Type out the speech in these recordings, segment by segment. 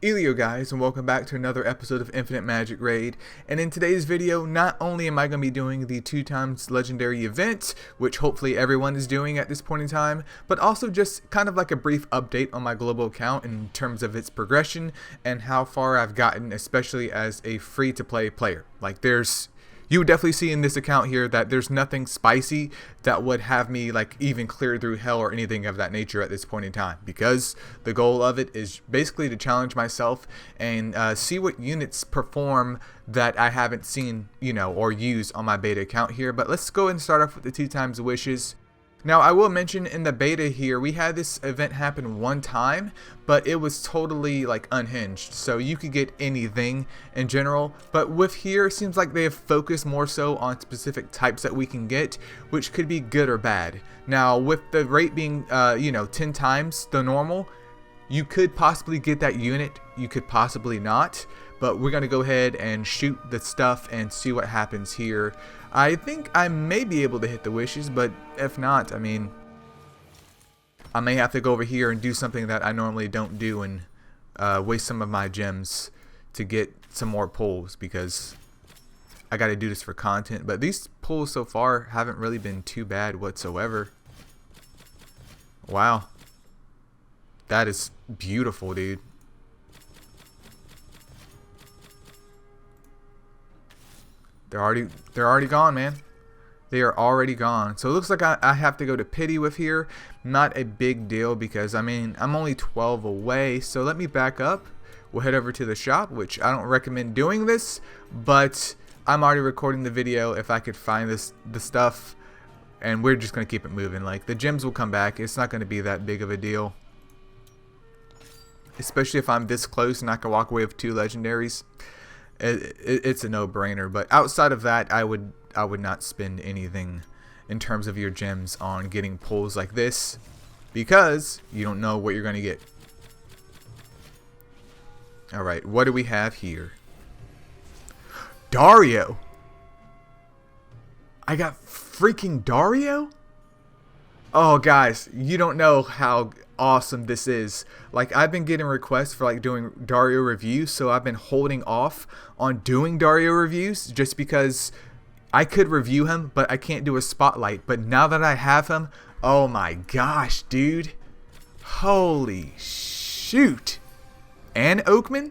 Elio guys, and welcome back to another episode of Infinite Magicraid. And in today's video, not only am I going to be doing the 2x legendary event, which hopefully everyone is doing at this point in time, but also just kind of like a brief update on my global account in terms of its progression and how far I've gotten, especially as a free-to-play player. You would definitely see in this account here that there's nothing spicy that would have me like even clear through hell or anything of that nature at this point in time, because the goal of it is basically to challenge myself and see what units perform that I haven't seen, or used on my beta account here. But let's go ahead and start off with the 2x wishes. Now, I will mention in the beta here, we had this event happen one time, but it was totally like unhinged, so you could get anything in general. But with here, it seems like they have focused more so on specific types that we can get, which could be good or bad. Now, with the rate being 10 times the normal, you could possibly get that unit, you could possibly not, but we're going to go ahead and shoot the stuff and see what happens here. I think I may be able to hit the wishes, but if not, I mean, I may have to go over here and do something that I normally don't do and waste some of my gems to get some more pulls, because I got to do this for content. But these pulls so far haven't really been too bad whatsoever. Wow. That is beautiful, dude. They're already gone, man. They are already gone. So it looks like I have to go to pity with here. Not a big deal, because I mean, I'm only 12 away. So let me back up. We'll head over to the shop, which I don't recommend doing this, but I'm already recording the video if I could find the stuff, and we're just gonna keep it moving. Like, the gems will come back. It's not gonna be that big of a deal, especially if I'm this close and I can walk away with 2 legendaries. It's a no-brainer. But outside of that, I would not spend anything in terms of your gems on getting pulls like this, because you don't know what you're going to get. Alright, what do we have here? Dario! I got freaking Dario? Oh, guys, you don't know how awesome this is. Like, I've been getting requests for like doing Dario reviews, so I've been holding off on doing Dario reviews just because I could review him, but I can't do a spotlight. But now that I have him, oh my gosh, dude, holy shoot. And Oakman.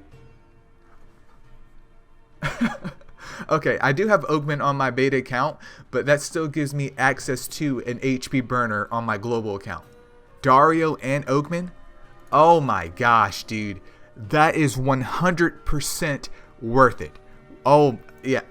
Okay, I do have Oakman on my beta account, but that still gives me access to an HP burner on my global account. Dario and Oakman, oh my gosh, dude, that is 100% worth it. Oh yeah,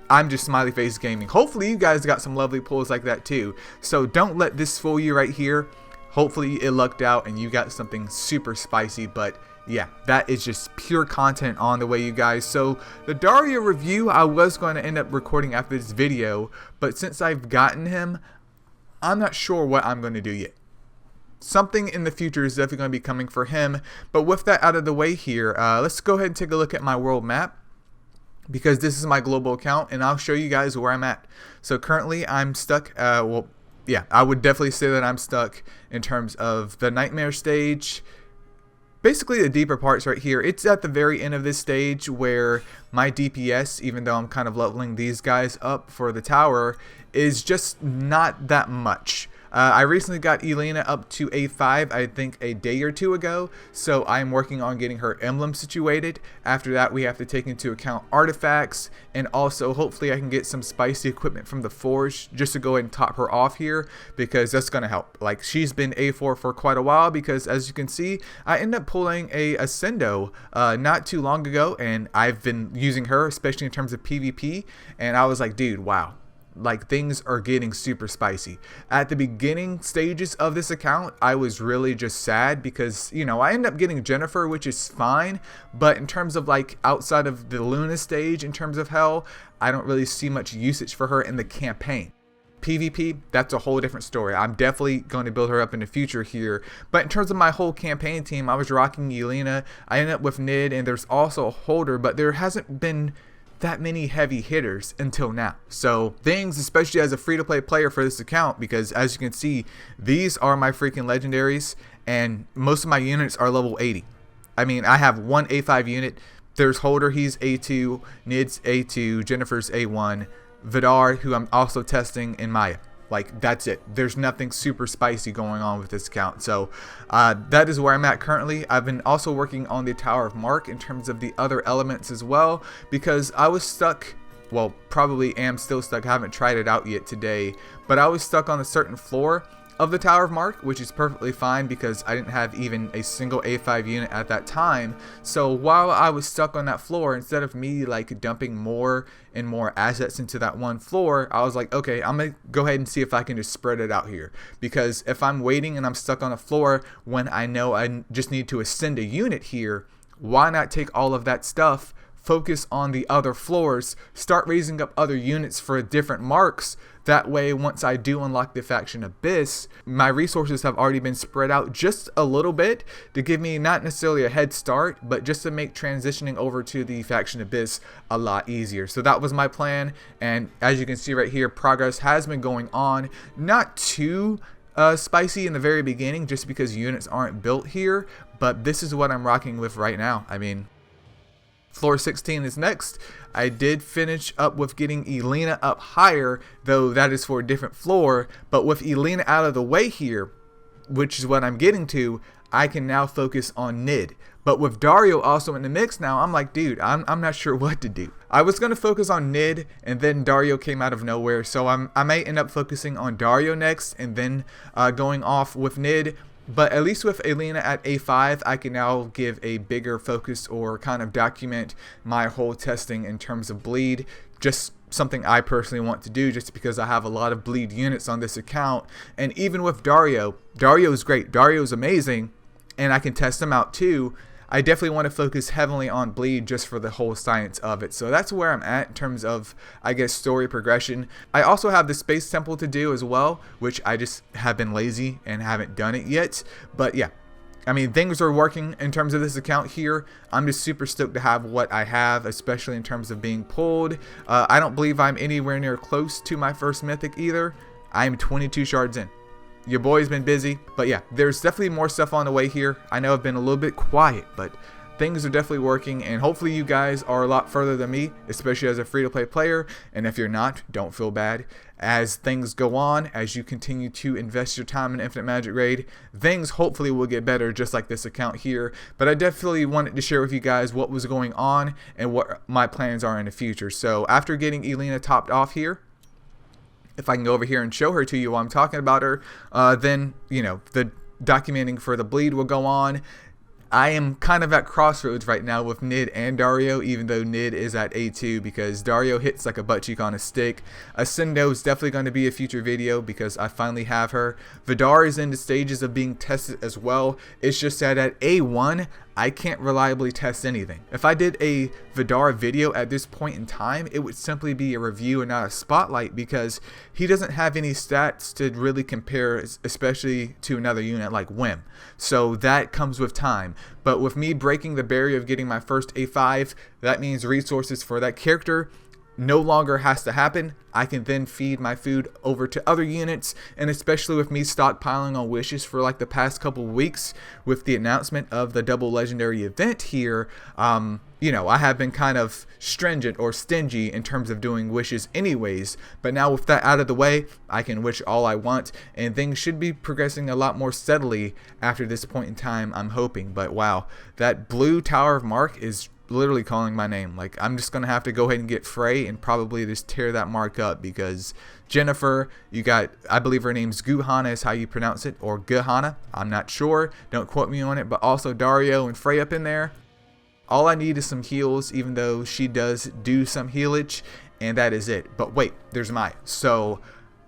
I'm just smiley face gaming. Hopefully you guys got some lovely pulls like that too, so don't let this fool you right here. Hopefully it lucked out and you got something super spicy. But yeah, that is just pure content on the way, you guys. So the Dario review I was going to end up recording after this video, but since I've gotten him, I'm not sure what I'm going to do yet. Something in the future is definitely going to be coming for him. But with that out of the way here, let's go ahead and take a look at my world map, because this is my global account and I'll show you guys where I'm at. So currently I'm stuck, well, yeah, I would definitely say that I'm stuck in terms of the nightmare stage. Basically the deeper parts right here. It's at the very end of this stage where my DPS, even though I'm kind of leveling these guys up for the tower, is just not that much. I recently got Elena up to A5, I think a day or two ago, so I'm working on getting her emblem situated. After that, we have to take into account artifacts, and also hopefully I can get some spicy equipment from the forge just to go ahead and top her off here, because that's going to help. Like, she's been A4 for quite a while, because as you can see, I ended up pulling a Ascendo not too long ago, and I've been using her, especially in terms of PvP, and I was like, dude, wow. Like, things are getting super spicy. At the beginning stages of this account, I was really just sad because, I ended up getting Jennifer, which is fine, but in terms of like outside of the Luna stage, in terms of hell, I don't really see much usage for her in the campaign. PvP, that's a whole different story. I'm definitely going to build her up in the future here. But in terms of my whole campaign team, I was rocking Elena. I ended up with Nid, and there's also a Holder, but there hasn't been that many heavy hitters until now. So things, especially as a free-to-play player for this account, because as you can see, these are my freaking legendaries, and most of my units are level 80. I mean, I have one A5 unit. There's Holder, he's A2, Nid's A2, Jennifer's A1, Vidar, who I'm also testing, and Maya. Like, that's it. There's nothing super spicy going on with this account. So that is where I'm at currently. I've been also working on the Tower of Mark in terms of the other elements as well, because I was stuck, well, probably am still stuck. I haven't tried it out yet today, but I was stuck on a certain floor of the Tower of Mark, which is perfectly fine because I didn't have even a single A5 unit at that time. So while I was stuck on that floor, instead of me like dumping more and more assets into that one floor, I was like, okay, I'm gonna go ahead and see if I can just spread it out here, because if I'm waiting and I'm stuck on a floor when I know I just need to ascend a unit here, why not take all of that stuff, focus on the other floors, start raising up other units for different marks? That way, once I do unlock the Faction Abyss, my resources have already been spread out just a little bit to give me not necessarily a head start, but just to make transitioning over to the Faction Abyss a lot easier. So that was my plan, and as you can see right here, progress has been going on. Not too spicy in the very beginning, just because units aren't built here, but this is what I'm rocking with right now. I mean, floor 16 is next. I did finish up with getting Elena up higher, though that is for a different floor. But with Elena out of the way here, which is what I'm getting to, I can now focus on Nid. But with Dario also in the mix now, I'm like, dude, I'm not sure what to do. I was going to focus on Nid, and then Dario came out of nowhere. So I might end up focusing on Dario next, and then going off with Nid. But at least with Elena at A5, I can now give a bigger focus or kind of document my whole testing in terms of bleed. Just something I personally want to do just because I have a lot of bleed units on this account. And even with Dario, Dario is great. Dario is amazing, and I can test him out too. I definitely want to focus heavily on bleed just for the whole science of it. So that's where I'm at in terms of, I guess, story progression. I also have the space temple to do as well, which I just have been lazy and haven't done it yet. But yeah, I mean, things are working in terms of this account here. I'm just super stoked to have what I have, especially in terms of being pulled. I don't believe I'm anywhere near close to my first mythic either. I'm 22 shards in. Your boy's been busy, but yeah, there's definitely more stuff on the way here. I know I've been a little bit quiet, but things are definitely working, and hopefully you guys are a lot further than me, especially as a free-to-play player. And if you're not, don't feel bad. As things go on, as you continue to invest your time in Infinite Magicraid, things hopefully will get better, just like this account here. But I definitely wanted to share with you guys what was going on and what my plans are in the future. So after getting Elena topped off here, if I can go over here and show her to you while I'm talking about her, then, you know, the documenting for the bleed will go on. I am kind of at crossroads right now with Nid and Dario, even though Nid is at A2 because Dario hits like a butt cheek on a stick. Ascendo is definitely going to be a future video because I finally have her. Vidar is in the stages of being tested as well. It's just that at A1, I can't reliably test anything. If I did a Vidar video at this point in time, it would simply be a review and not a spotlight because he doesn't have any stats to really compare, especially to another unit like Whim. So that comes with time. But with me breaking the barrier of getting my first A5, that means resources for that character no longer has to happen. I can then feed my food over to other units, and especially with me stockpiling on wishes for like the past couple weeks with the announcement of the double legendary event here, you know, I have been kind of stringent or stingy in terms of doing wishes anyways, but now with that out of the way, I can wish all I want, and things should be progressing a lot more steadily after this point in time, I'm hoping. But wow, that blue Tower of Mark is literally calling my name. Like, I'm just gonna have to go ahead and get Frey and probably just tear that mark up because Jennifer, you got, I believe her name's Guhana is how you pronounce it, or Guhana, I'm not sure, don't quote me on it, but also Dario and Frey up in there. All I need is some heals, even though she does do some healage, and that is it. But wait, there's Maya. So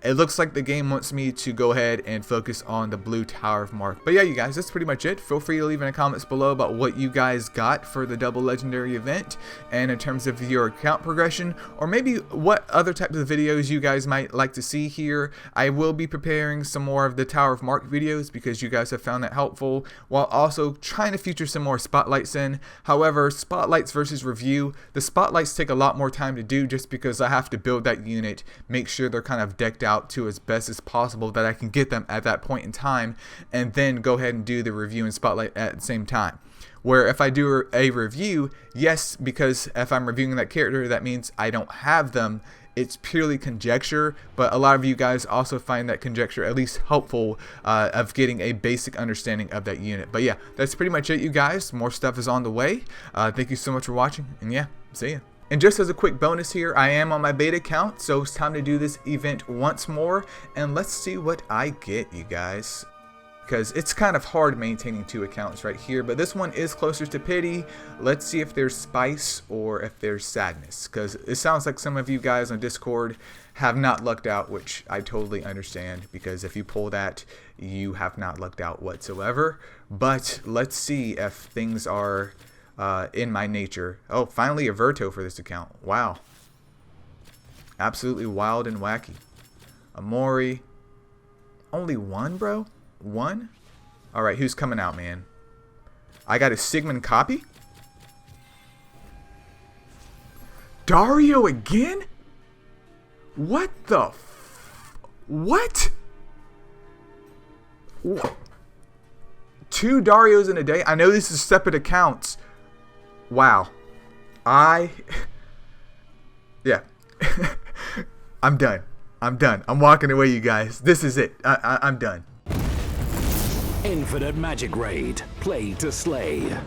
it looks like the game wants me to go ahead and focus on the blue Tower of Mark. But yeah, you guys, that's pretty much it. Feel free to leave in the comments below about what you guys got for the double legendary event and in terms of your account progression, or maybe what other types of videos you guys might like to see here. I will be preparing some more of the Tower of Mark videos because you guys have found that helpful, while also trying to feature some more spotlights in. However, spotlights versus review, the spotlights take a lot more time to do just because I have to build that unit, make sure they're kind of decked out to as best as possible that I can get them at that point in time, and then go ahead and do the review and spotlight at the same time. Where if I do a review, yes, because if I'm reviewing that character, that means I don't have them. It's purely conjecture, but a lot of you guys also find that conjecture at least helpful of getting a basic understanding of that unit. But yeah, that's pretty much it, you guys. More stuff is on the way. Thank you so much for watching, and yeah, see ya. And just as a quick bonus here, I am on my beta account, so it's time to do this event once more, and let's see what I get, you guys. Because it's kind of hard maintaining 2 accounts right here, but this one is closer to pity. Let's see if there's spice or if there's sadness, because it sounds like some of you guys on Discord have not lucked out, which I totally understand, because if you pull that, you have not lucked out whatsoever. But let's see if things are in my nature. Oh, finally a Verto for this account. Wow. Absolutely wild and wacky. Amori. Only 1, bro? 1? Alright, who's coming out, man? I got a Sigmund copy? Dario again? What the what? 2 Darios in a day? I know this is separate accounts. Wow. Yeah. I'm done. I'm done. I'm walking away, you guys. This is it. I'm done. Infinite Magicraid. Play to slay.